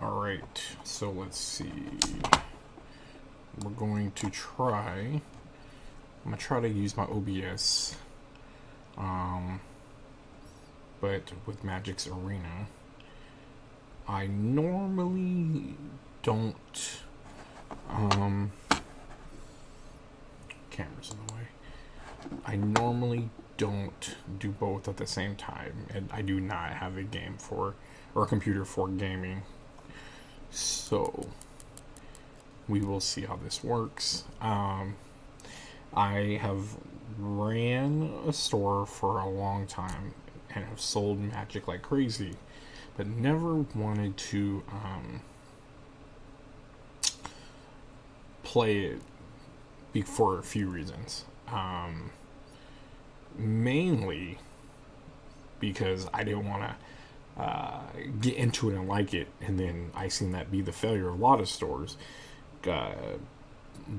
Alright, so let's see. We're going to try. I'm going to try to use my OBS. But with Magic's Arena, I normally don't. Camera's in the way. I normally don't do both at the same time, and I do not have a game for, or a computer for gaming. So we will see how this works. I have ran a store for a long time and have sold Magic like crazy, but never wanted to play it for a few reasons. Mainly because I didn't want to get into it and like it, and then I seen that be the failure of a lot of stores. The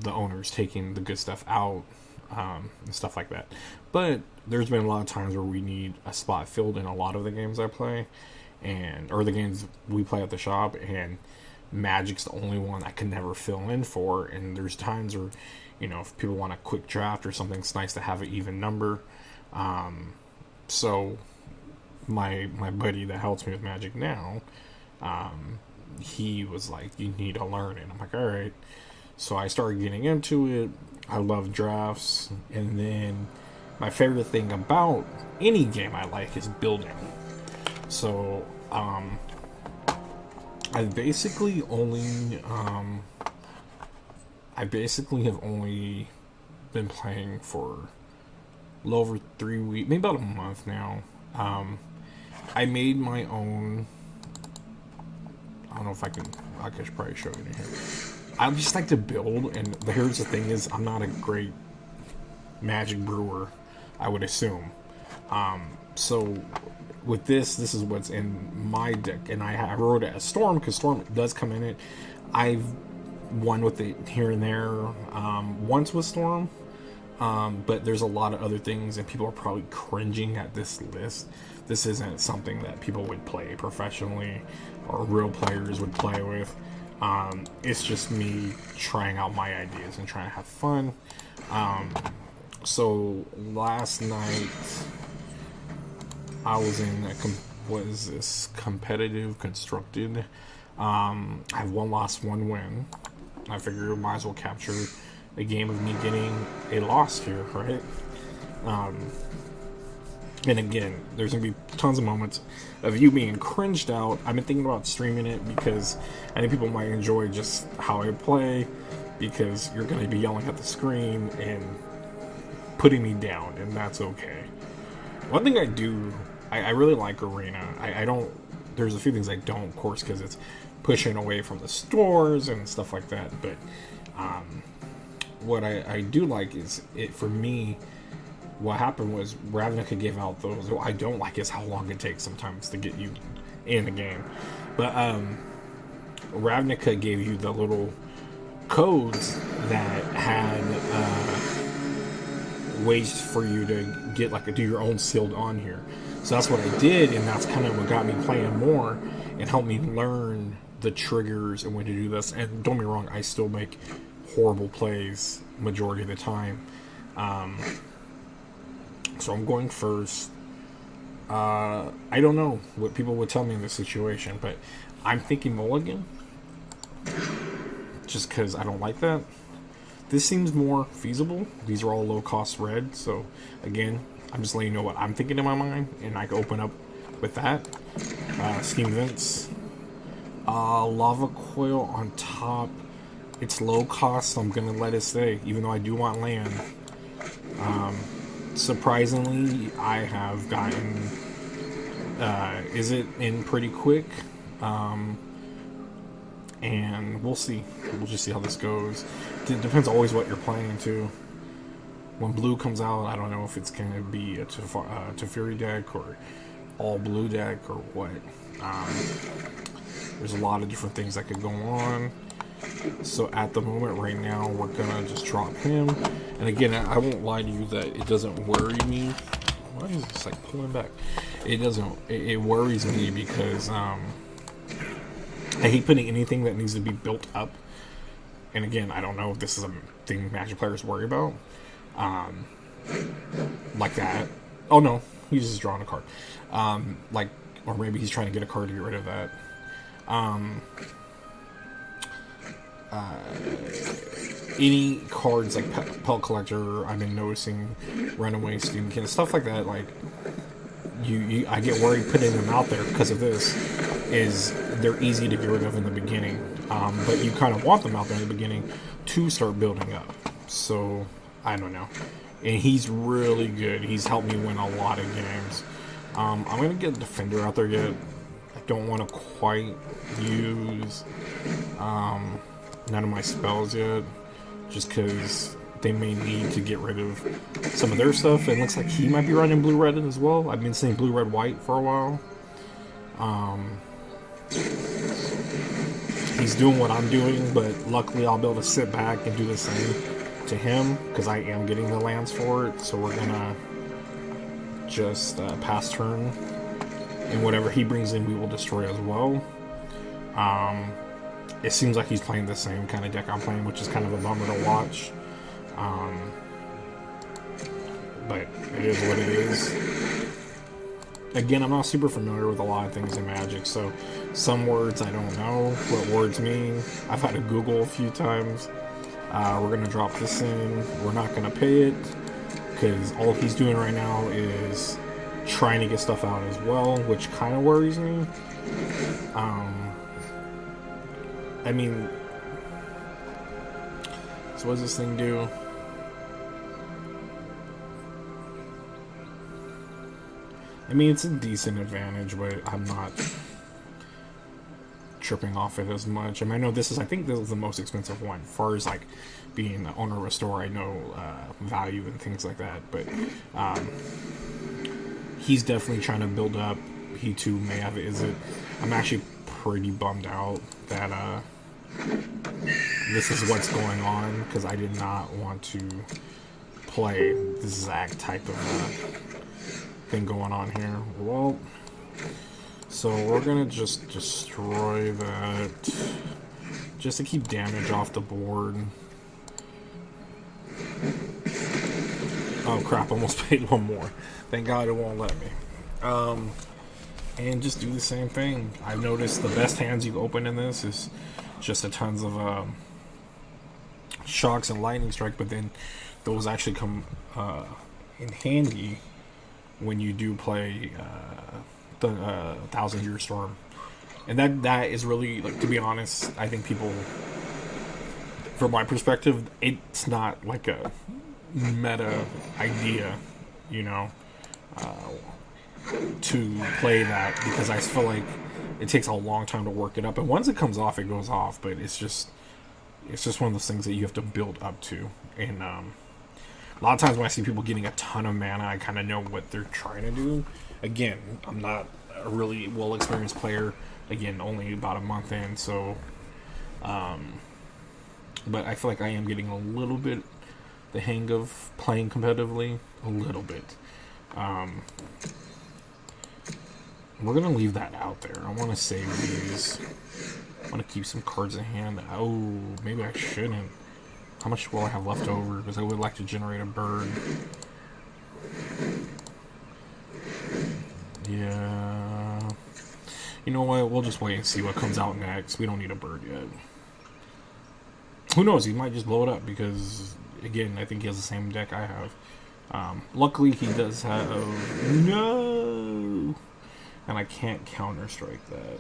owners taking the good stuff out, and stuff like that. But there's been a lot of times where we need a spot filled in a lot of the games I play, or the games we play at the shop, and Magic's the only one I can never fill in for. And there's times where, if people want a quick draft or something, it's nice to have an even number. So my buddy that helps me with Magic now, he was like, you need to learn it. I'm like, all right. So I started getting into it. I love drafts. And then my favorite thing about any game I like is building. So I basically have only been playing for a little over 3 weeks, maybe about a month now. I made my own. I don't know if I could probably show you here. I just like to build, and here's the thing is, I'm not a great Magic brewer, I would assume. So with this is what's in my deck, and I wrote it as Storm, because Storm does come in it. I've won with it here and there, once with Storm, but there's a lot of other things, and people are probably cringing at this list. This isn't something that people would play professionally or real players would play with. It's just me trying out my ideas and trying to have fun. So last night I was in what is this? Competitive constructed. I have 1 loss, 1 win. I figured I might as well capture a game of me getting a loss here, right? And again, there's going to be tons of moments of you being cringed out. I've been thinking about streaming it because I think people might enjoy just how I play, because you're going to be yelling at the screen and putting me down, and that's okay. One thing I do, I really like Arena. I don't, there's a few things I don't, of course, because it's pushing away from the stores and stuff like that, but what I do like is, for me, what happened was Ravnica gave out those. What I don't like is how long it takes sometimes to get you in the game. But Ravnica gave you the little codes that had ways for you to get, do your own sealed on here. So that's what I did, and that's kind of what got me playing more and helped me learn the triggers and when to do this. And don't be wrong, I still make horrible plays majority of the time. So I'm going first. I don't know what people would tell me in this situation, but I'm thinking mulligan. Just because I don't like that. This seems more feasible. These are all low-cost red, so again, I'm just letting you know what I'm thinking in my mind, and I can open up with that. Scheme Events. Lava Coil on top. It's low cost, so I'm going to let it stay, even though I do want land. Surprisingly, I have gotten is it in pretty quick, and we'll see. We'll just see how this goes. It depends always what you're playing too. When blue comes out, I don't know if it's going to be a Teferi deck or all blue deck or what. There's a lot of different things that could go on. So at the moment right now, we're gonna just drop him. And again, I won't lie to you that it doesn't worry me. Why is this pulling back? It doesn't. It worries me because I hate putting anything that needs to be built up. And again, I don't know if this is a thing Magic players worry about. Like that. Oh no, he's just drawing a card. Like, or maybe he's trying to get a card to get rid of that. Any cards like Pelt Collector, I've been noticing, Runaway Student, stuff like that. Like, I get worried putting them out there because of this. Is they're easy to get rid of in the beginning, but you kind of want them out there in the beginning to start building up. So I don't know, and he's really good. He's helped me win a lot of games. I'm gonna get Defender out there yet. I don't want to quite use none of my spells yet, just because they may need to get rid of some of their stuff. It looks like he might be running blue-red as well. I've been saying blue-red-white for a while. He's doing what I'm doing, but luckily I'll be able to sit back and do the same to him, because I am getting the lands for it. So we're gonna just pass turn, and whatever he brings in we will destroy as well. It seems like he's playing the same kind of deck I'm playing, which is kind of a bummer to watch. But it is what it is. Again, I'm not super familiar with a lot of things in Magic, so some words I don't know what words mean. I've had to Google a few times. We're going to drop this in. We're not going to pay it, because all he's doing right now is trying to get stuff out as well, which kind of worries me. I mean, so what does this thing do? I mean, it's a decent advantage, but I'm not tripping off it as much. I mean, I know I think this is the most expensive one, as far as like being the owner of a store. I know value and things like that, but he's definitely trying to build up. He too may have it. I'm actually pretty bummed out that this is what's going on, because I did not want to play the exact type of thing going on here. Well, so we're gonna just destroy that just to keep damage off the board. Oh crap, almost paid one more. Thank God it won't let me. And just do the same thing. I've noticed the best hands you open in this is just a tons of shocks and lightning strike, but then those actually come in handy when you do play the 1,000-Year Storm. And that is really, like, to be honest, I think people, from my perspective, it's not like a meta idea, you know, to play that, because I feel like it takes a long time to work it up, and once it comes off, it goes off. But it's just one of those things that you have to build up to. And a lot of times when I see people getting a ton of mana, I kind of know what they're trying to do. Again, I'm not a really well experienced player. Again, only about a month in, so but I feel like I am getting a little bit the hang of playing competitively, a little bit. We're gonna leave that out there. I want to save these. I want to keep some cards in hand. Oh, maybe I shouldn't. How much will I have left over? Because I would like to generate a bird. Yeah. You know what? We'll just wait and see what comes out next. We don't need a bird yet. Who knows? He might just blow it up, because, again, I think he has the same deck I have. Luckily, he does have... No! And I can't counter-strike that.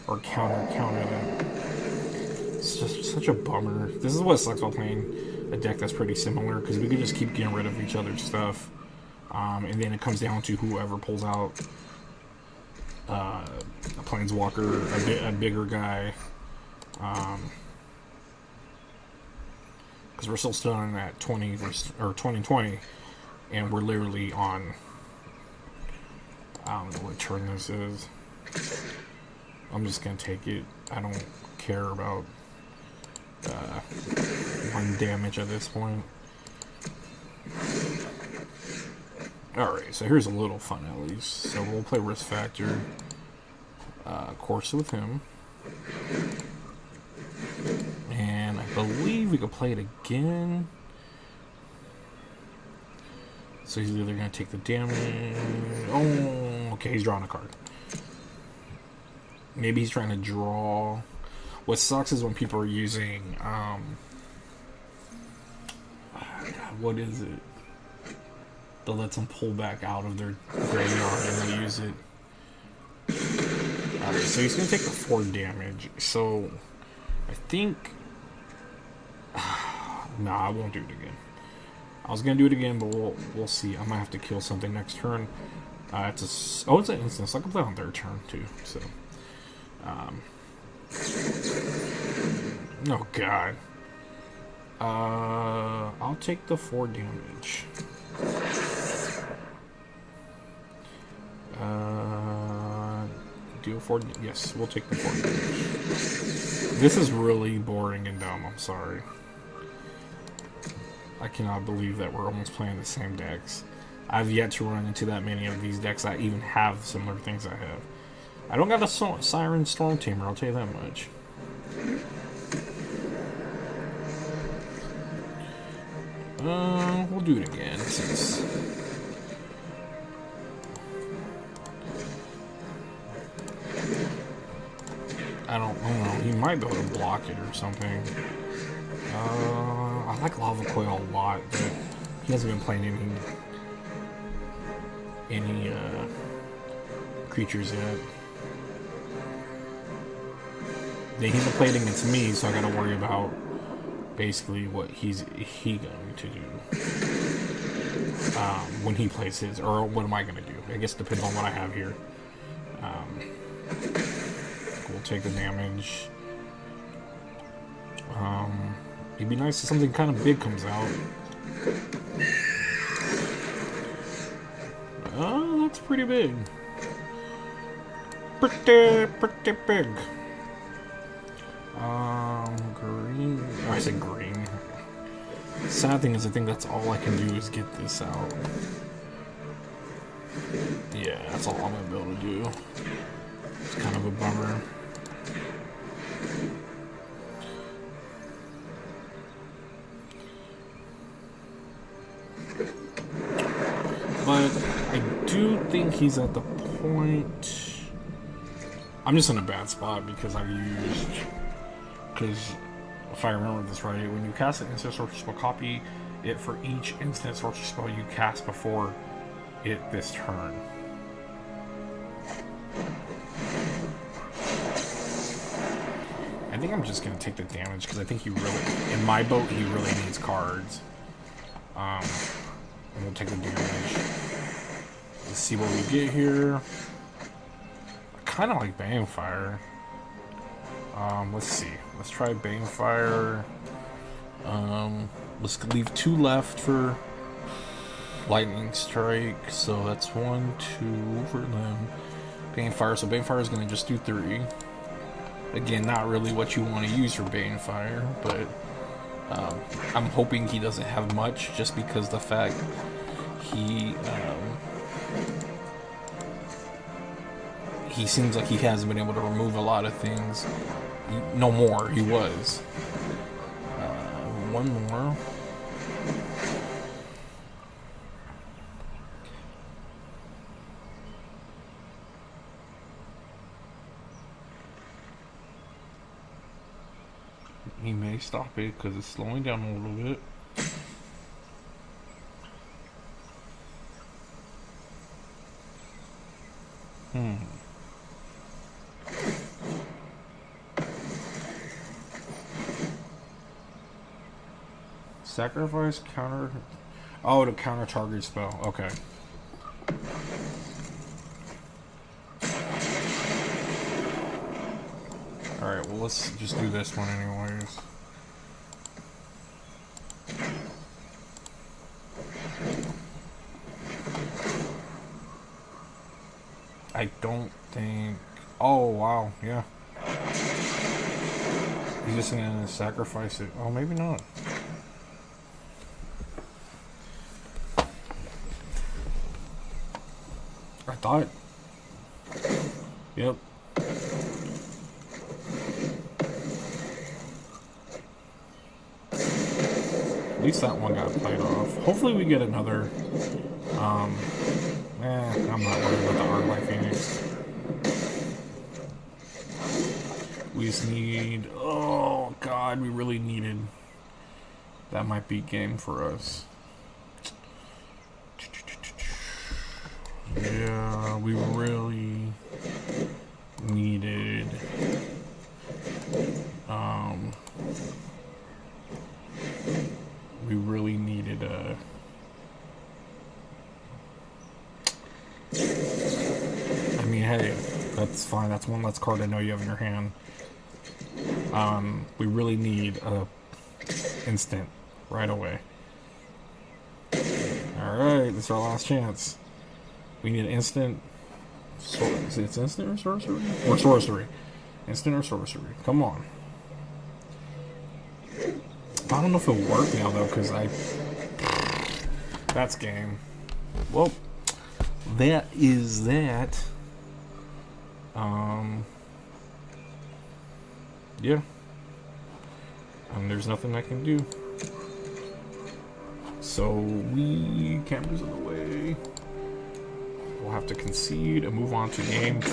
Or counter that. It's just such a bummer. This is what sucks about playing a deck that's pretty similar, because we can just keep getting rid of each other's stuff. And then it comes down to whoever pulls out a Planeswalker, a bigger guy. Because we're still stuck at 20 or 2020, and we're literally on... I don't know what turn this is. I'm just gonna take it. I don't care about 1 damage at this point. Alright, so here's a little fun at least. So we'll play Risk Factor. course with him. And I believe we could play it again. So he's either going to take the damage. Oh, okay, he's drawing a card. Maybe he's trying to draw. What sucks is when people are using, God, what is it? That lets them pull back out of their graveyard and they use it. Alright, so he's going to take the 4 damage. So, I think... nah, I won't do it again. I was going to do it again, but we'll see. I might have to kill something next turn. It's an instance. I can play on their turn, too. So, oh, God. I'll take the 4 damage. Deal 4. Yes, we'll take the 4 damage. This is really boring and dumb. I'm sorry. I cannot believe that we're almost playing the same decks. I've yet to run into that many of these decks that even have similar things I have. I don't got a Siren Storm Tamer, I'll tell you that much. We'll do it again since... I don't know. He might be able to block it or something. I like Lava Coil a lot, but he hasn't been playing any creatures yet. Then he's played against me, so I gotta worry about basically what he going to do when he plays his, or what am I gonna do? I guess it depends on what I have here. We'll take the damage. It'd be nice if something kind of big comes out. Oh, that's pretty big. Pretty big. Green. Oh, I said green. The sad thing is, I think that's all I can do is get this out. Yeah, that's all I'm gonna be able to do. It's kind of a bummer. But I do think he's at the point... I'm just in a bad spot because because if I remember this right, when you cast an instant sorcerer spell, copy it for each instant sorcerer spell you cast before it this turn. I think I'm just going to take the damage because I think he really, in my boat, he really needs cards. And we'll take the damage. Let's see what we get here. I kind of like Banefire. Let's see. Let's try Banefire. Let's leave 2 left for Lightning Strike. So that's 1, 2 for them. Banefire. So Banefire is going to just do 3. Again, not really what you want to use for Banefire, but I'm hoping he doesn't have much, just because the fact he seems like he hasn't been able to remove a lot of things. No more, he was. One more. He may stop it because it's slowing down a little bit. Sacrifice counter. Oh, to counter target spell. Okay. Alright, well, let's just do this one anyways. I don't think... Oh, wow, yeah. He's just gonna sacrifice it. Oh, maybe not. I thought... Yep. least that one got played off. Hopefully we get another. I'm not worried about the Arclight Phoenix. We just need. Oh God, we really needed. That might be game for us. Yeah, we really needed. We really needed a. I mean, hey, that's fine. That's one less card I know you have in your hand. We really need a instant right away. Alright, this is our last chance. We need an instant. Is it instant or sorcery? Or sorcery. Instant or sorcery. Come on. I don't know if it'll work now though, because that's game. Well, that is that. Yeah. There's nothing I can do. So we cameras in the way. We'll have to concede and move on to game 2.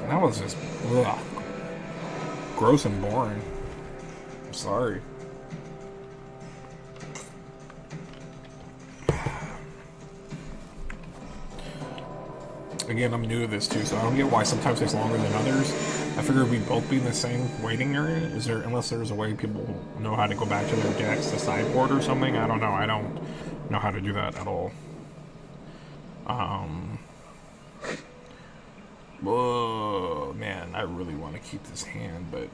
That was just gross and boring. I'm sorry. Again, I'm new to this too, so I don't get why sometimes it takes longer than others. I figured we'd both be in the same waiting area. Is there, unless there's a way people know how to go back to their decks to sideboard or something? I don't know. I don't know how to do that at all. Whoa, man, I really want to keep this hand, but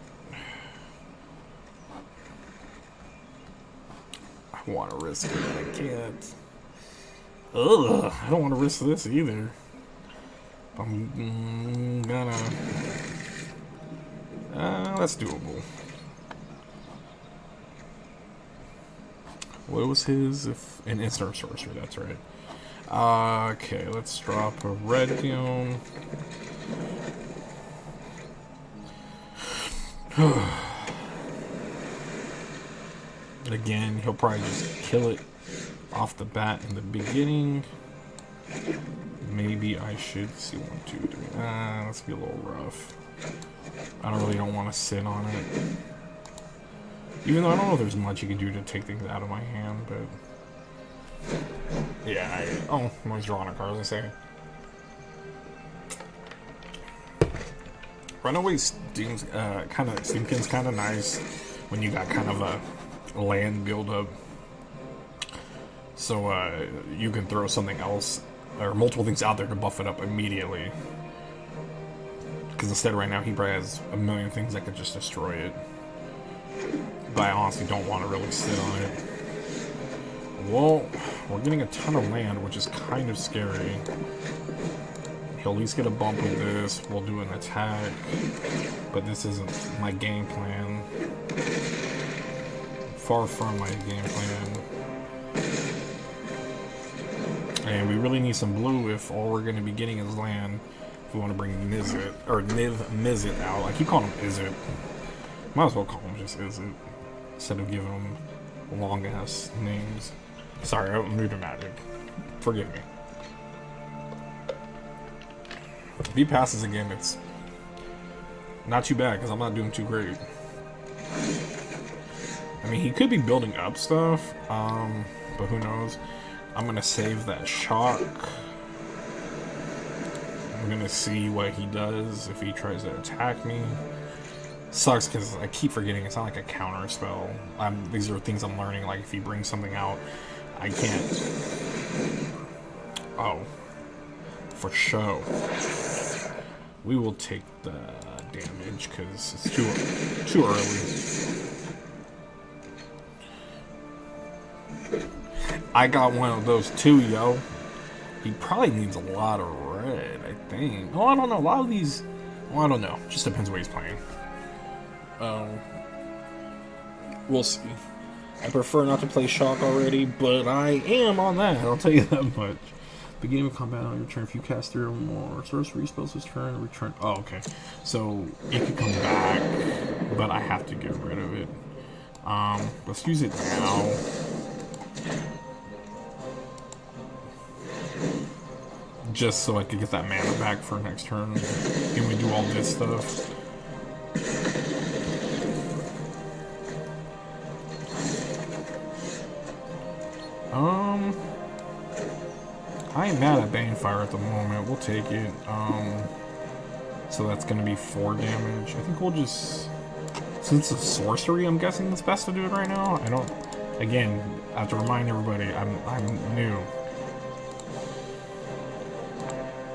I want to risk it, but I can't. Ugh, I don't want to risk this either. I'm gonna. That's doable. What was his? If an instant sorcery, that's right. Okay, let's drop a red Dion. Again, he'll probably just kill it off the bat in the beginning. Maybe I should see 1, 2, 3. Let's be a little rough. I don't want to sit on it. Even though I don't know if there's much you can do to take things out of my hand, but yeah. I'm always drawing a card, as I say. Runaway Steam's Steamkin's kind of nice when you got kind of a land build-up. So you can throw something else or multiple things out there to buff it up immediately. Because instead right now he probably has a million things that could just destroy it. But I honestly don't want to really sit on it. Well, we're getting a ton of land, which is kind of scary. He'll at least get a bump with this. We'll do an attack. But this isn't my game plan. Far from my game plan. And we really need some blue if all we're going to be getting is land. If we want to bring Niv Mizzet out. I keep calling him Izzet. Might as well call him just Izzet. Instead of giving him long ass names. Sorry, I'm new to Magic. Forgive me. If he passes again, it's not too bad because I'm not doing too great. I mean, he could be building up stuff, but who knows? I'm gonna save that shock. I'm gonna see what he does if he tries to attack me. Sucks because I keep forgetting it's not like a counter spell. These are things I'm learning. Like if he brings something out, I can't. Oh, for show. We will take the damage because it's too early. I got one of those too, yo. He probably needs a lot of red, I think. Oh, I don't know. A lot of these. Well, I don't know. Just depends what he's playing. We'll see. I prefer not to play shock already, but I am on that. I'll tell you that much. Beginning of combat on your turn. If you cast 3 or more sorcery spells this turn, return. Oh, okay. So it could come back, but I have to get rid of it. Let's use it now. Just so I could get that mana back for next turn. And we do all this stuff. I ain't mad at Banefire at the moment. We'll take it. So that's gonna be 4 damage. I think we'll just... Since it's sorcery, I'm guessing it's best to do it right now. I don't... Again, I have to remind everybody, I'm new.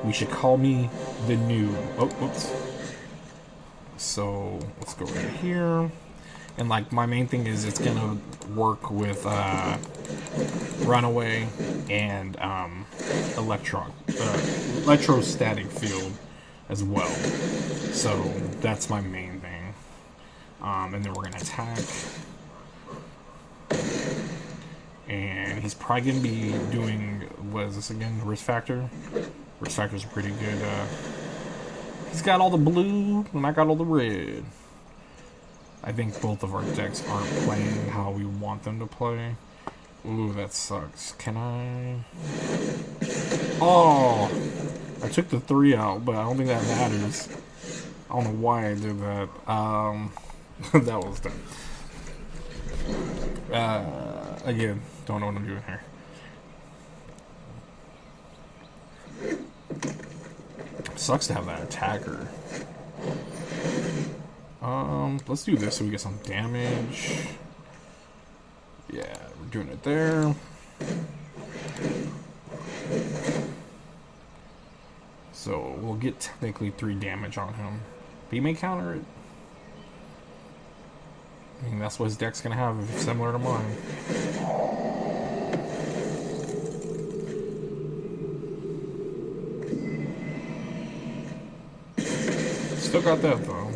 We should call me the new... Oh, whoops. So, let's go right here. And, like, my main thing is it's gonna work with, Runaway and, Electrostatic Field as well. So, that's my main thing. And then we're gonna attack. And he's probably gonna be doing, what is this again? Risk Factor? Risk Factor's pretty good. He's got all the blue, and I got all the red. I think both of our decks aren't playing how we want them to play. Ooh, that sucks. Can I... Oh! I took the 3 out, but I don't think that matters. I don't know why I did that. That was dumb. Again, don't know what I'm doing here. Sucks to have that attacker. Let's do this so we get some damage. Yeah, we're doing it there. So we'll get technically 3 damage on him. But he may counter it. I mean, that's what his deck's gonna have if it's similar to mine. Still got that though.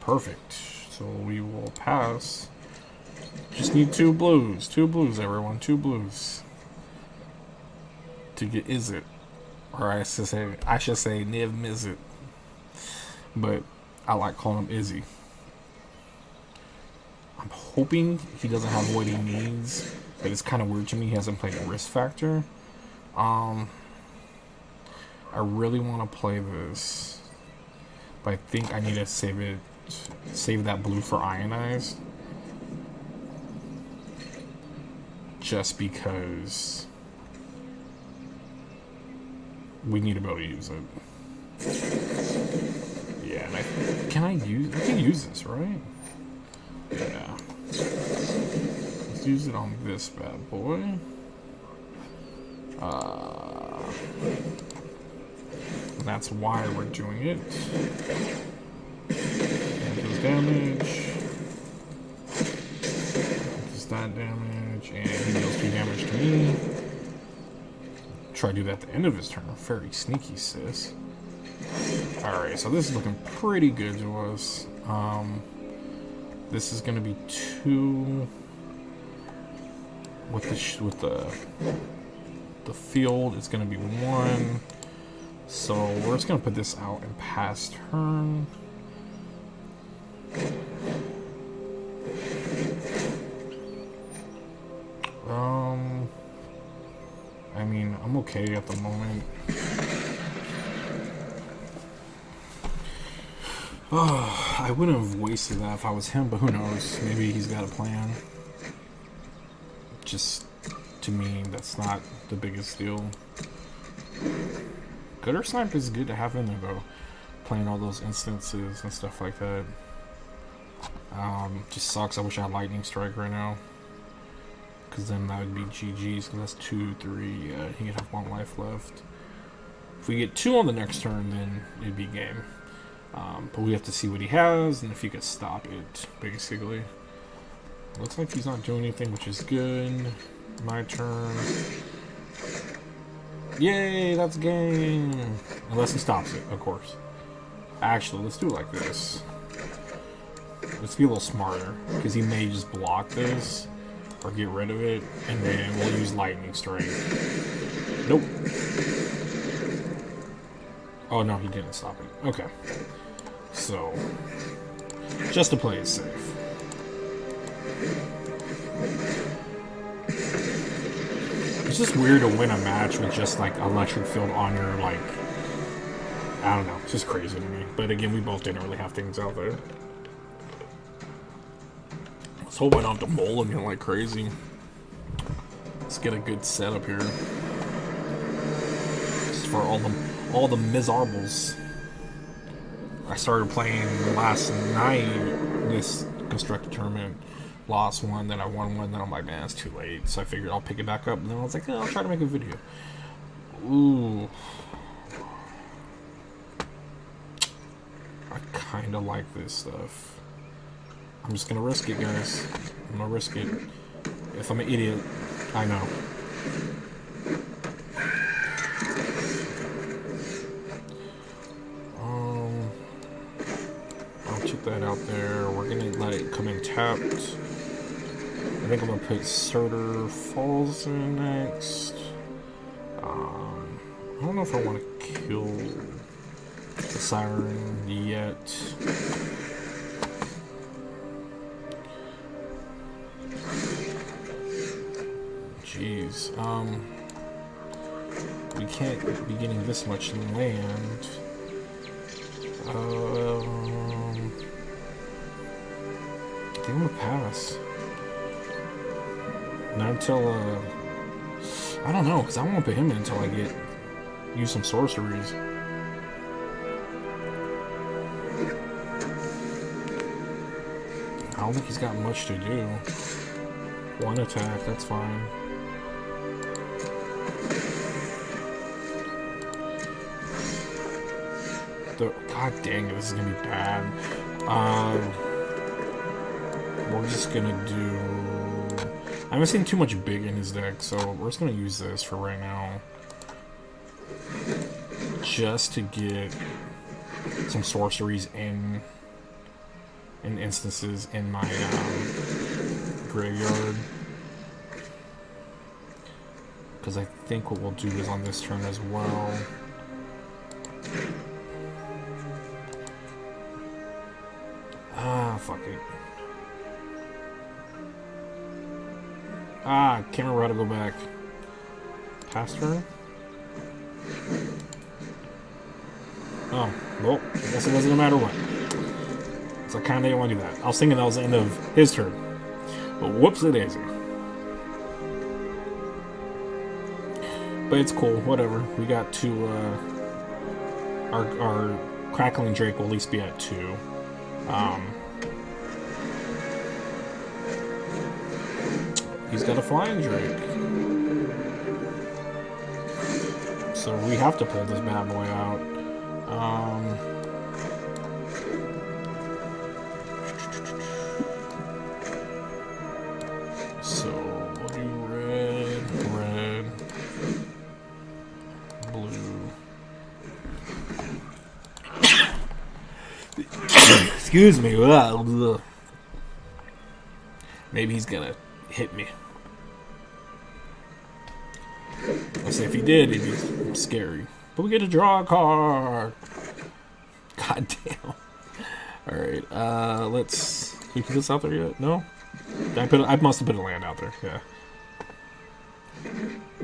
Perfect. So we will pass. Just need 2 blues. 2 blues, everyone. 2 blues. To get Izzet. Or I should say Niv Mizzet. But I like calling him Izzy. I'm hoping he doesn't have what he needs. But it's kind of weird to me. He hasn't played a Risk Factor. I really want to play this. But I think I need to save that blue for Ionize. Just because we need to be able to use it. Yeah, and I can use this, right? Yeah. Let's use it on this bad boy. And that's why we're doing it. And does damage. Does that damage, and he deals 2 damage to me. Try to do that at the end of his turn. Very sneaky, sis. Alright, so this is looking pretty good to us. This is going to be 2 with the field. It's going to be 1. So we're just going to put this out and pass turn. I mean, I'm okay at the moment. Oh, I wouldn't have wasted that if I was him, but who knows? Maybe he's got a plan. Just, to me, that's not the biggest deal. Gutter Snipe is good to have in there, though. Playing all those instances and stuff like that. Just sucks. I wish I had Lightning Strike right now. Because then that would be GG's. Because that's 2, 3. Yeah, he could have 1 life left. If we get 2 on the next turn, then it'd be game. But we have to see what he has and if he could stop it, basically. Looks like he's not doing anything, which is good. My turn. Yay, that's game. Unless he stops it, of course. Actually, let's do it like this. Let's be a little smarter, because he may just block this or get rid of it, and then we'll use Lightning Strike. Nope. Oh no, he didn't stop it. Okay. So, just to play it safe. It's just weird to win a match with just like electric field on your like. I don't know. It's just crazy to me. But again, we both didn't really have things out there. Let's hope I don't have to mole him like crazy. Let's get a good setup here. Just for all the miserables. I started playing last night this constructed tournament. Lost one, then I won one, then I'm like, man, it's too late. So I figured I'll pick it back up, and then I was like, I'll try to make a video. Ooh. I kinda like this stuff. I'm just gonna risk it, guys. I'm gonna risk it. If I'm an idiot, I know. I'll check that out there. We're gonna let it come in tapped. I think I'm gonna put Surtur Falls in next. I don't know if I want to kill the Siren yet. Jeez. We can't be getting this much land. I think I'm gonna pass. Not until, I don't know, because I won't put him in until I use some sorceries. I don't think he's got much to do. One attack, that's fine. God dang it, this is gonna be bad. We're just gonna do... I haven't seen too much big in his deck, so we're just gonna use this for right now. Just to get some sorceries in instances in my graveyard. Because I think what we'll do is on this turn as well. Fuck it. Can't remember how to go back. Past turn? Oh, well, I guess it doesn't matter what. So I kinda didn't want to do that. I was thinking that was the end of his turn. But whoops-a-daisy. But it's cool, whatever. We got to, our Crackling Drake will at least be at 2. He's got a Flying Drake. So we have to pull this bad boy out. So we'll do red, blue. Excuse me. Maybe he's gonna hit me. Let's say if he did, it'd be scary. But we get to draw a card. God damn. Alright, let's... Can we put this out there yet? No? I must have put a land out there, yeah.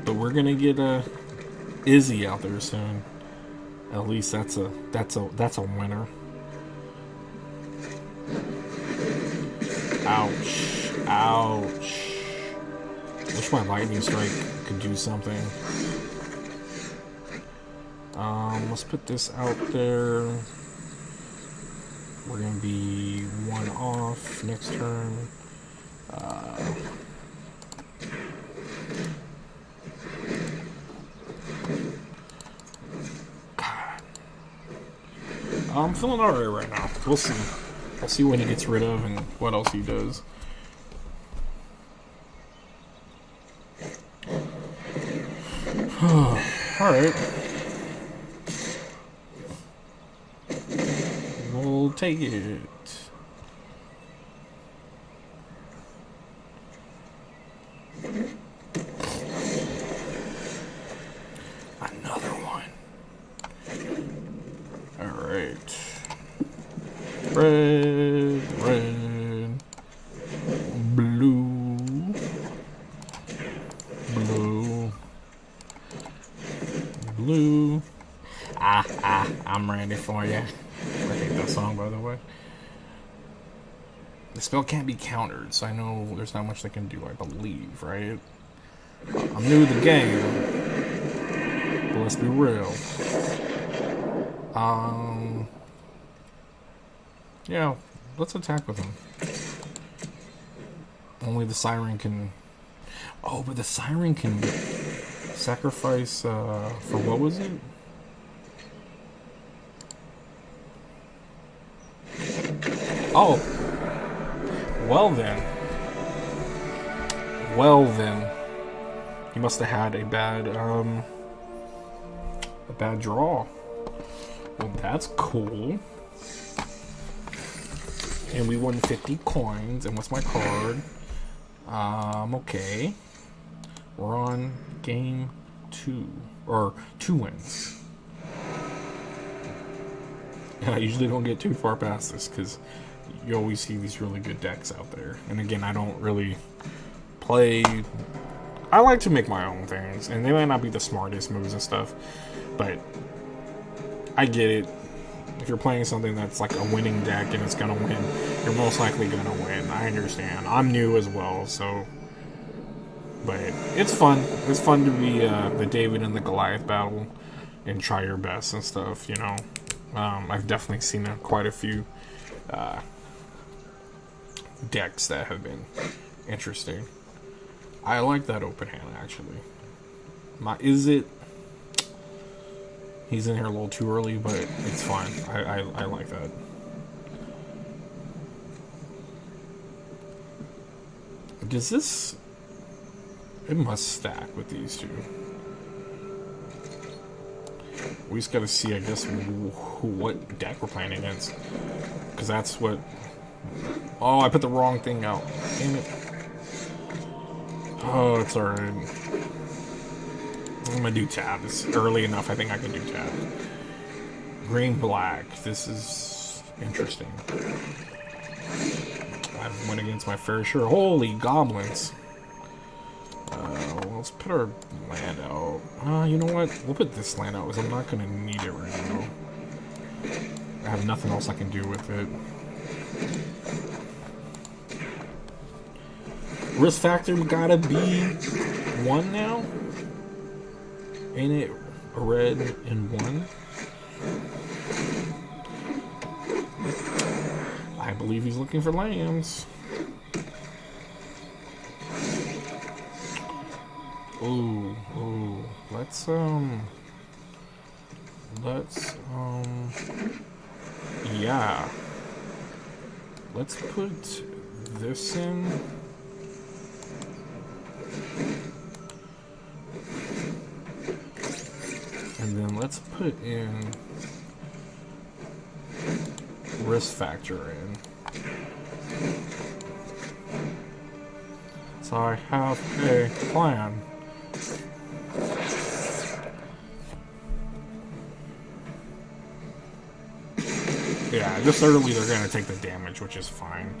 But we're gonna get Izzy out there soon. At least that's a winner. Ouch. Ouch. Wish my lightning strike could do something. Let's put this out there. We're gonna be 1 off next turn. God. I'm feeling alright right now. We'll see. I'll see what he gets rid of and what else he does. Alright. We'll take it. Another one. Alright. Red, red, blue, blue, blue. I'm ready for you. I hate that song, by the way. The spell can't be countered, so I know there's not much they can do, I believe, right? I'm new to the game, but let's be real. Yeah, let's attack with him. Only the Siren can... Oh, but the Siren can sacrifice, for what was it? Oh! Well then. Well then. He must have had a bad draw. Well, that's cool. And we won 50 coins. And what's my card? Okay. We're on game 2. Or 2 wins. And I usually don't get too far past this because you always see these really good decks out there. And again, I don't really play... I like to make my own things. And they might not be the smartest moves and stuff. But I get it. If you're playing something that's like a winning deck and it's gonna win, you're most likely gonna win. I understand. I'm new as well, so... But it's fun. It's fun to be the David and the Goliath battle and try your best and stuff, you know. I've definitely seen quite a few decks that have been interesting. I like that open hand, actually. Is it... He's in here a little too early, but it's fine. I like that. Does this... It must stack with these two. We just gotta see, I guess, what deck we're playing against. Because that's what... Oh, I put the wrong thing out. Damn it. Oh, it's alright. I'm gonna do tab. It's early enough, I think I can do tab. Green, black. This is interesting. I've went against my fair share. Holy goblins. Well, let's put our land out. You know what? We'll put this land out because I'm not gonna need it right now. I have nothing else I can do with it. Risk factor gotta be 1 now? Ain't it red and 1? I believe he's looking for lambs. Ooh, let's yeah. Let's put this in. And then let's put in risk factor in. So I have a plan. Yeah, just early they're gonna take the damage, which is fine.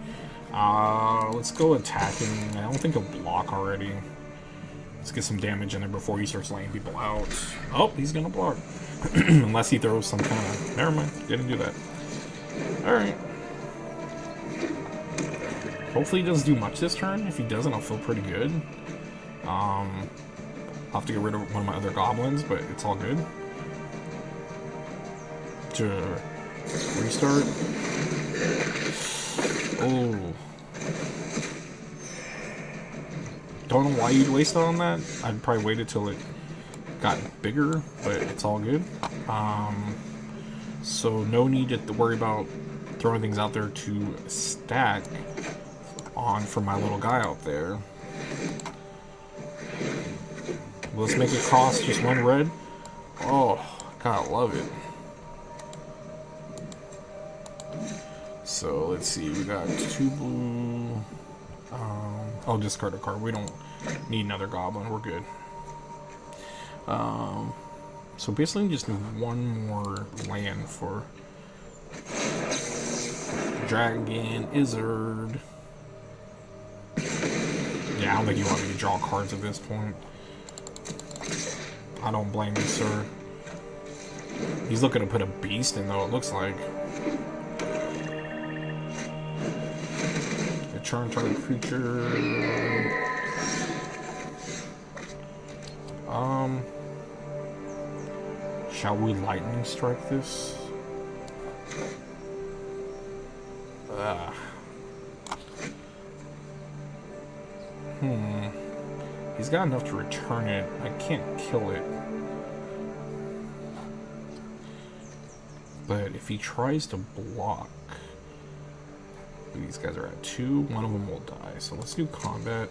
Let's go attacking. I don't think he'll block already. Let's get some damage in there before he starts laying people out. Oh, he's gonna block. Unless he throws some kind of... Never mind, didn't do that. Alright. Hopefully he doesn't do much this turn. If he doesn't, I'll feel pretty good. I'll have to get rid of one of my other goblins, but it's all good. To restart. Oh. Don't know why you'd waste on that. I'd probably waited till it got bigger, but it's all good. So no need to worry about throwing things out there to stack on for my little guy out there. Let's make it cost just 1 red. Oh, God, I love it. So let's see, we got 2 blue. I'll discard a card. We don't need another goblin. We're good. So basically, just need 1 more land for Dragon Izzard. Yeah, I don't think you want me to draw cards at this point. I don't blame you, sir. He's looking to put a beast in, though, it looks like. A charm target creature. Shall we lightning strike this? He's got enough to return it. I can't kill it. But if he tries to block, these guys are at 2. One of them will die. So let's do combat.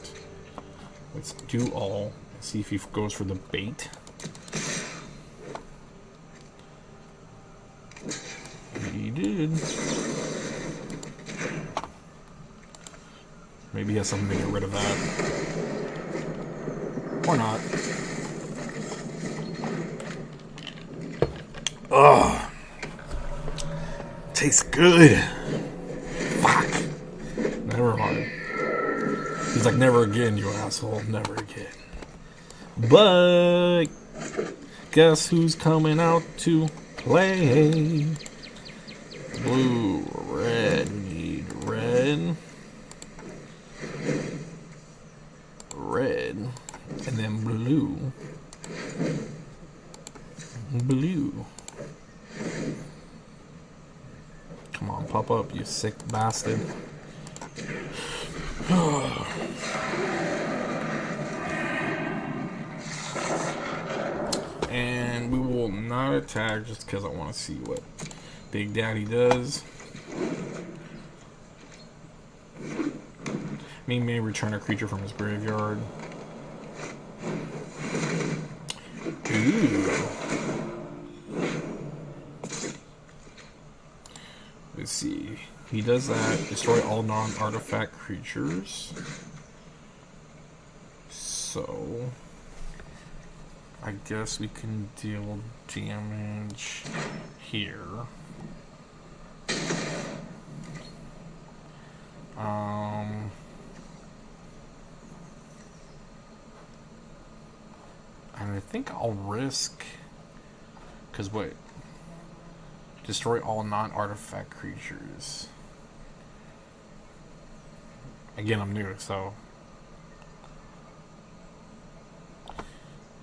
Let's do all. See if he goes for the bait. He did. Maybe he has something to get rid of that. Or not. Ugh. Tastes good. Fuck. Never mind. He's like, never again, you asshole. Never again. But guess who's coming out to play? Blue, red, need red. Red. And then blue. Blue. Come on, pop up, you sick bastard. And we will not attack just because I want to see what Big Daddy does. He may return a creature from his graveyard. Ooh. Let's see. He does that. Destroy all non-artifact creatures. So I guess we can deal damage here. And I think I'll risk, because what? Destroy all non-artifact creatures. Again, I'm new, so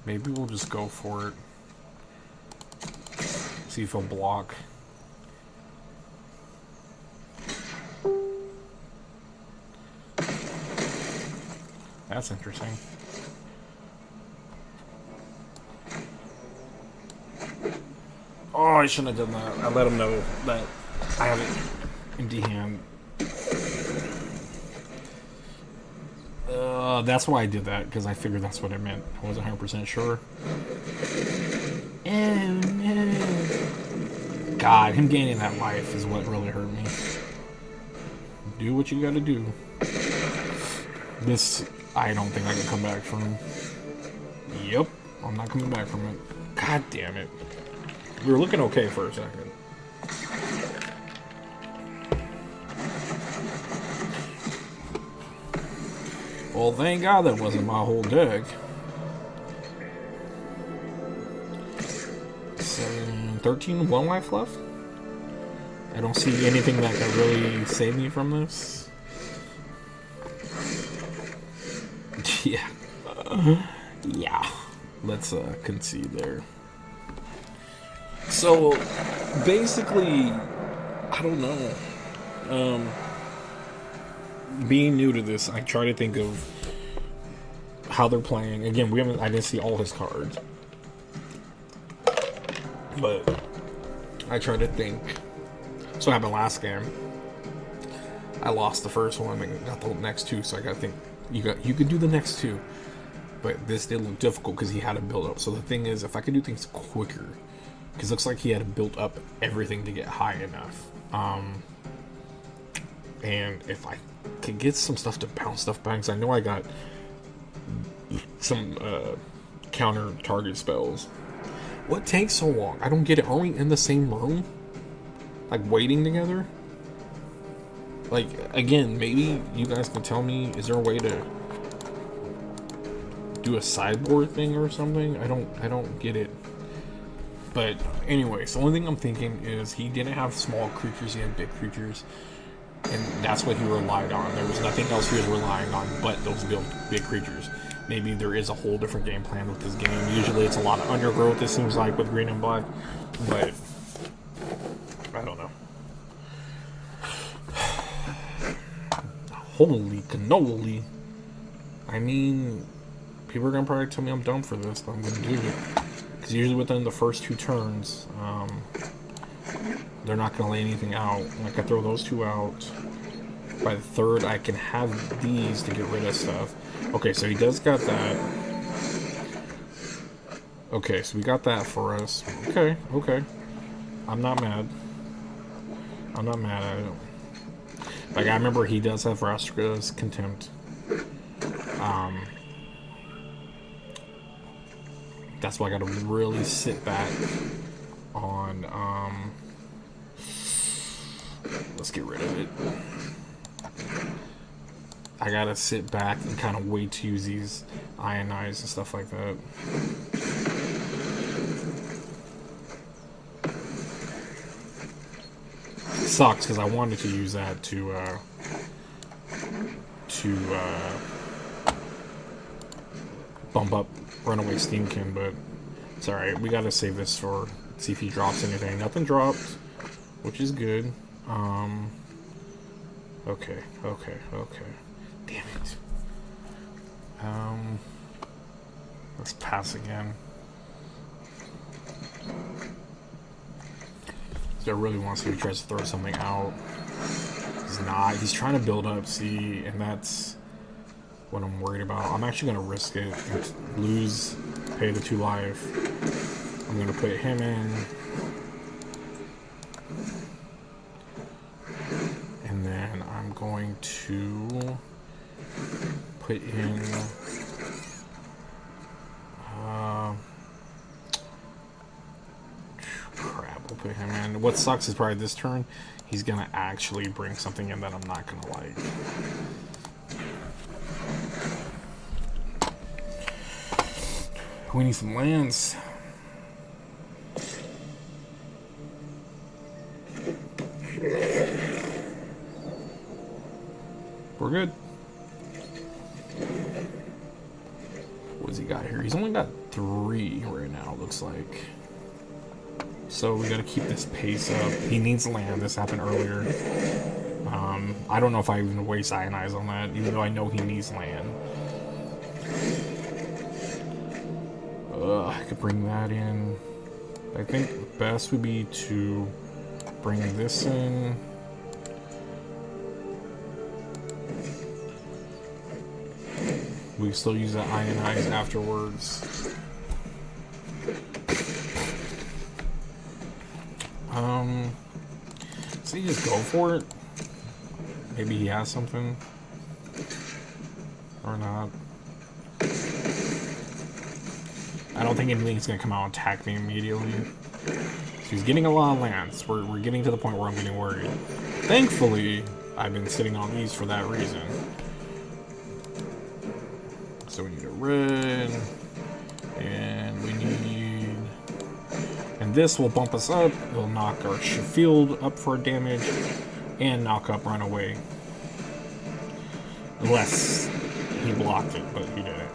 maybe we'll just go for it. See if he'll block. That's interesting. Oh, I shouldn't have done that. I let him know that I have an empty hand. That's why I did that, because I figured that's what it meant. I wasn't 100% sure. Oh, no. God, him gaining that life is what really hurt me. Do what you gotta do. This, I don't think I can come back from. Yep, I'm not coming back from it. God damn it. We were looking okay for a second. Well, thank God that wasn't my whole deck. 13, 1 life left? I don't see anything that can really save me from this. Yeah. Yeah. Let's concede there. So, basically, I don't know. Being new to this, I try to think of how they're playing. Again, I didn't see all his cards. But I try to think. So what happened last game? I lost the first one and got the next two, so I gotta think you could do the next two. But this did look difficult because he had to build up. So the thing is, if I could do things quicker, because it looks like he had to build up everything to get high enough. And if I could get some stuff to bounce stuff back, because I know I got some counter target spells. What takes so long? I don't get it. Are we in the same room? Like waiting together? Like, again, maybe you guys can tell me, is there a way to do a sideboard thing or something? I don't get it. But anyways, the only thing I'm thinking is he didn't have small creatures, he had big creatures. And that's what he relied on. There was nothing else he was relying on but those big creatures. Maybe there is a whole different game plan with this game. Usually it's a lot of undergrowth, it seems like, with green and black. But I don't know. Holy cannoli. I mean, people are going to probably tell me I'm dumb for this, but I'm going to do it. Because usually within the first 2 turns, they're not going to lay anything out. Like, I throw those 2 out. By the 3rd, I can have these to get rid of stuff. Okay, so he does got that. Okay, so we got that for us. Okay, okay. I'm not mad. I'm not mad at it. Like, I remember he does have Vraska's Contempt. That's why I gotta really sit back on, let's get rid of it. I gotta sit back and kind of wait to use these ionize and stuff like that. It sucks because I wanted to use that to bump up Runaway Steamkin, but it's alright. We gotta save this for, see if he drops anything. Nothing dropped, which is good. Okay. Damn it. Let's pass again. So I really want to see if he tries to throw something out. He's not. He's trying to build up, see, and that's what I'm worried about. I'm actually going to risk it and lose, pay the 2 life. I'm going to put him in. And then I'm going to put in... crap, we'll put him in. What sucks is probably this turn, he's going to actually bring something in that I'm not going to like. We need some lands. We're good. What's he got here? He's only got 3 right now, looks like. So we gotta keep this pace up. He needs land. This happened earlier. I don't know if I even waste Ionize on that, even though I know he needs land. I could bring that in. I think the best would be to bring this in. We can still use that Ionize afterwards. So you just go for it. Maybe he has something. Or not. I don't think anything's gonna come out and attack me immediately. So he's getting a lot of lands. We're getting to the point where I'm getting worried. Thankfully, I've been sitting on these for that reason. So we need a red. And we need... And this will bump us up. It'll knock our field up for damage. And knock up Runaway. Unless he blocked it, but he didn't.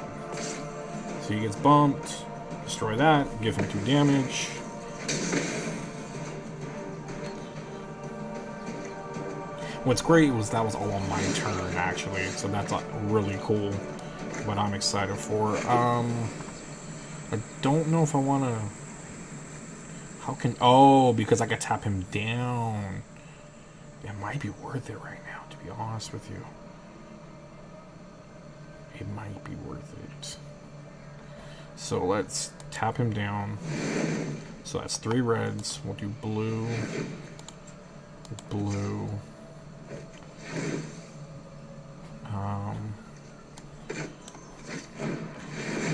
So he gets bumped. Destroy that. Give him 2 damage. What's great was that was all on my turn, actually. So that's really cool. What I'm excited for. I don't know if I want to... How can... Oh, because I could tap him down. It might be worth it right now, to be honest with you. It might be worth it. So let's tap him down. So that's 3 reds. We'll do blue. Blue.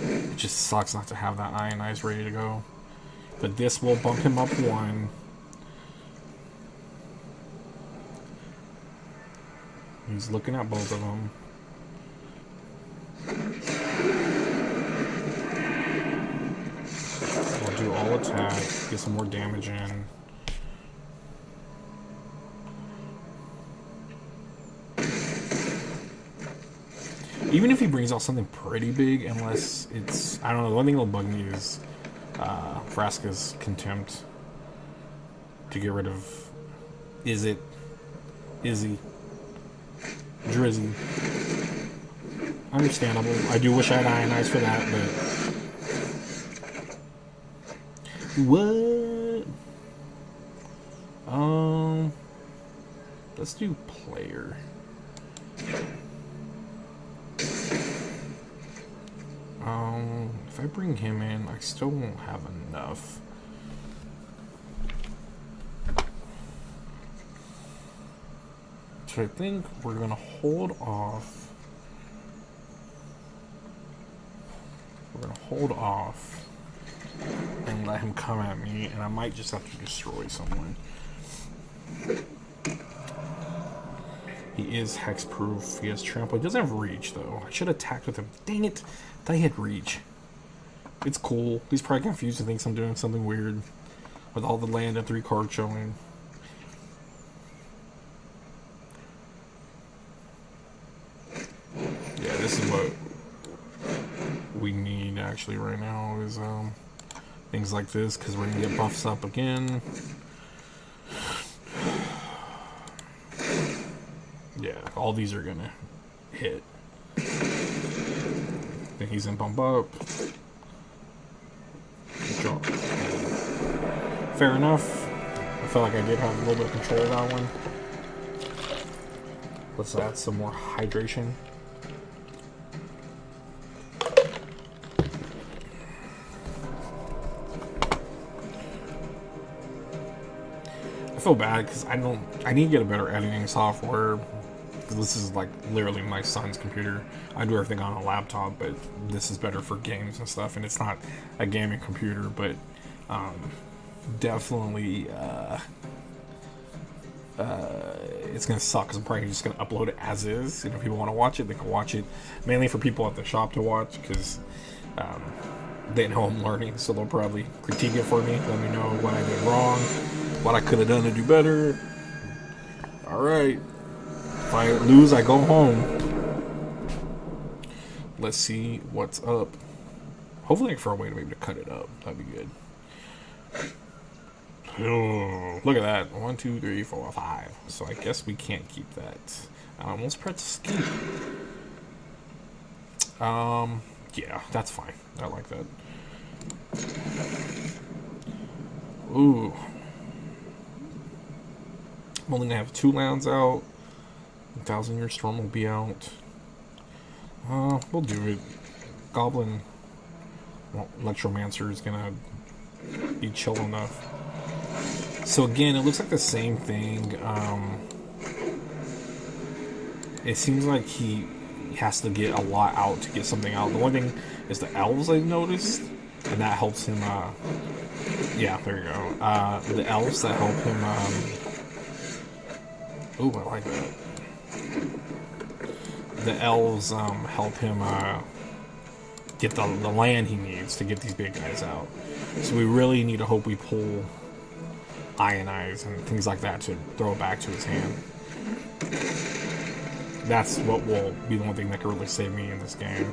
It just sucks not to have that Ionize ready to go. But this will bump him up 1. He's looking at both of them. I'll do all attack, get some more damage in. Even if he brings out something pretty big, unless it's... I don't know, the one thing that'll bug me is Vraska's Contempt. To get rid of... Izzy. Drizzy. Understandable. I do wish I had Ionize for that, but... What? Let's do player. If I bring him in, I still won't have enough. So I think we're gonna hold off. We're gonna hold off and let him come at me, and I might just have to destroy someone. He is hexproof. He has trample. He doesn't have reach though. I should have attacked with him. Dang it! I thought he had reach. It's cool. He's probably confused and thinks I'm doing something weird with all the land and 3 cards showing. Yeah, this is what we need actually right now is things like this, because we're gonna get buffs up again. Yeah, all these are gonna hit. Then he's in bump up. Fair enough. I felt like I did have a little bit of control of that one. Let's add some more hydration. I feel bad because I need to get a better editing software. This is like literally my son's computer. I do everything on a laptop, but this is better for games and stuff, and it's not a gaming computer, but definitely it's gonna suck because I'm probably just gonna upload it as is, and if people want to watch it, they can watch it. Mainly for people at the shop to watch, because they know I'm learning, so they'll probably critique it for me, let me know what I did wrong, what I could have done to do better. Alright, if I lose, I go home. Let's see what's up. Hopefully I can figure a way to maybe to cut it up. That'd be good. Oh, look at that. 1, 2, 3, 4, 5. So I guess we can't keep that. I almost pressed escape. Yeah, that's fine. I like that. Ooh. I'm only gonna have 2 lands out. 1,000-Year Storm will be out. We'll do it. Goblin, well, Electromancer is gonna be chill enough. So again, it looks like the same thing. It seems like he has to get a lot out to get something out. The one thing is the elves I've noticed, and that helps him. Yeah, there you go. The elves that help him. Ooh, I like that. The elves help him get the land he needs to get these big guys out. So we really need to hope we pull Ionize and things like that to throw it back to his hand. That's what will be the one thing that can really save me in this game.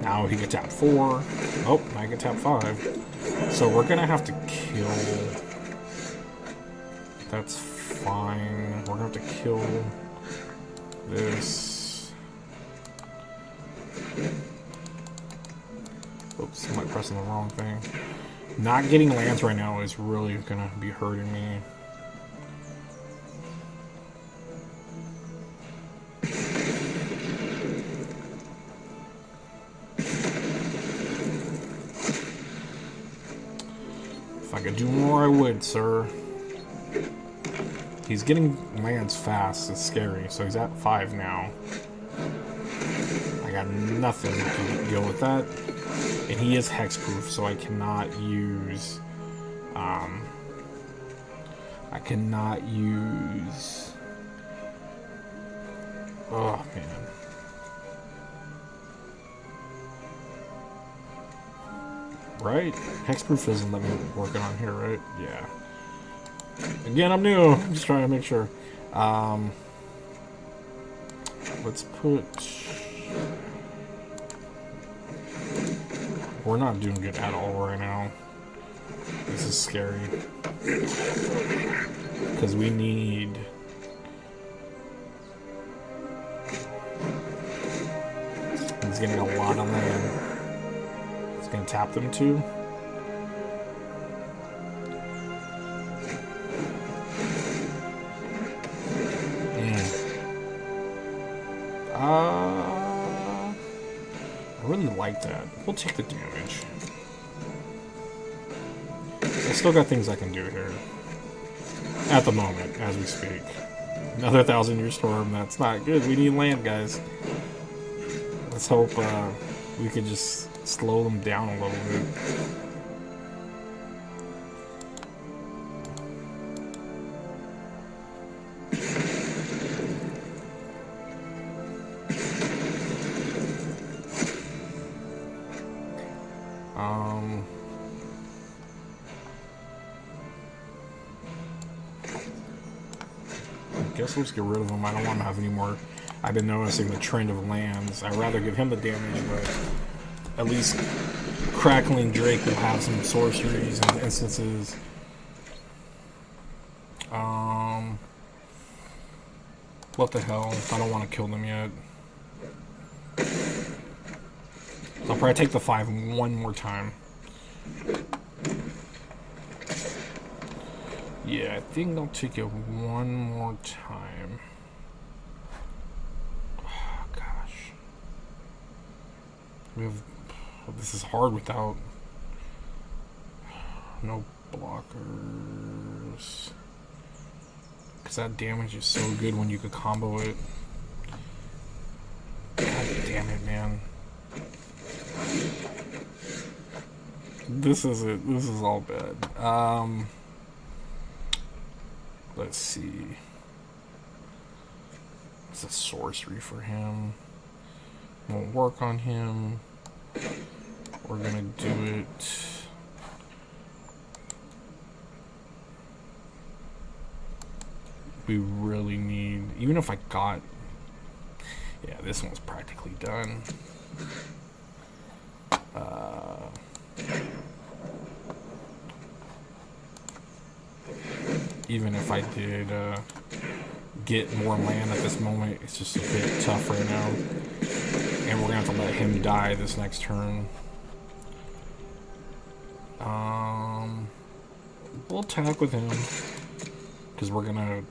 Now he can tap 4. Oh, I can tap 5. So we're gonna have to kill. That's fine. We're gonna have to kill this. Oops, I might be pressing the wrong thing. Not getting lands right now is really gonna be hurting me. If I could do more, I would, sir. He's getting lands fast. It's scary. So he's at 5 now. I got nothing to deal with that. And he is hexproof, so I cannot use... Oh, man. Right? Hexproof isn't let me working on here, right? Yeah. Again, I'm new. I'm just trying to make sure. Let's put... We're not doing good at all right now. This is scary. Because we need... He's getting a lot on land. He's going to tap them too. I really like that. We'll take the damage. I still got things I can do here. At the moment, as we speak. Another 1,000-year storm. That's not good. We need land, guys. Let's hope we could just slow them down a little bit. I guess let's get rid of him. I don't want to have any more. I've been noticing the trend of lands. I'd rather give him the damage, but at least Crackling Drake will have some sorceries and instances. What the hell? I don't want to kill them yet. I'll probably take the 5 one more time. Yeah, I think I'll take it one more time. Oh, gosh. We have... This is hard without... No blockers. Because that damage is so good when you could combo it. God damn it, man. This is it. This is all bad. Let's see. It's a sorcery for him. Won't work on him. We're gonna do it. We really need, even if I got, yeah, this one's practically done. Even if I did get more land at this moment, it's just a bit tough right now. And we're gonna have to let him die this next turn. We'll attack with him because we're gonna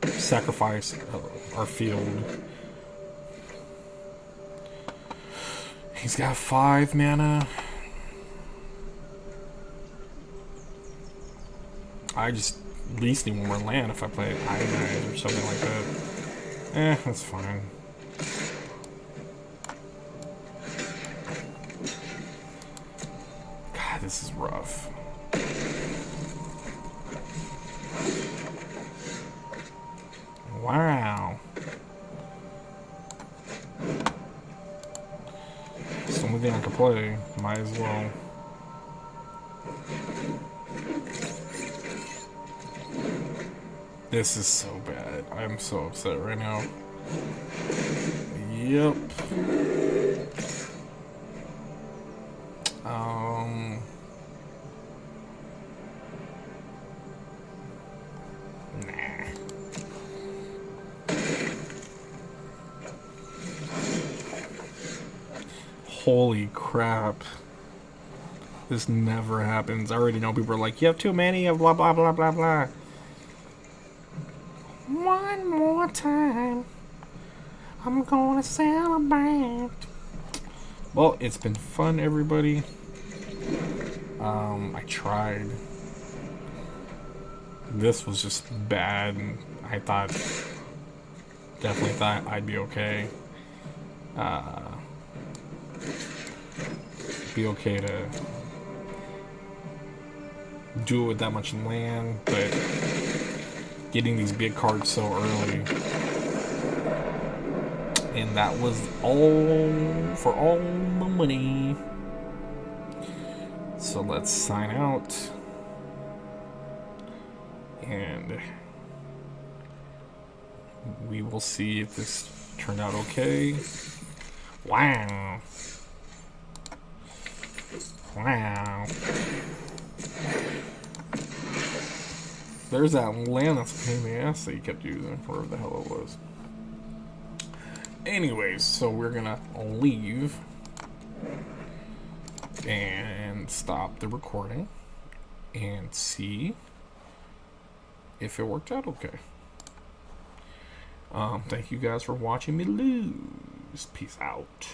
sacrifice our field. He's got 5 mana. I just at least need one more land if I play Ionize or something like that. That's fine. God, this is rough. Wow. It's the only thing I can play. Might as well. This is so bad. I'm so upset right now. Yep. Nah. Holy crap. This never happens. I already know people are like, you have too many of blah blah blah blah blah. One more time, I'm gonna celebrate. Well, it's been fun, everybody. I tried. This was just bad. I definitely thought I'd be okay. Be okay to do it with that much land, but getting these big cards so early And that was all for all the money. So let's sign out. And we will see if this turned out okay. Wow. Wow. There's that land that's a pain in the ass that you kept using, wherever the hell it was. Anyways, so we're gonna leave and stop the recording and see if it worked out okay. Thank you guys for watching me lose. Peace out.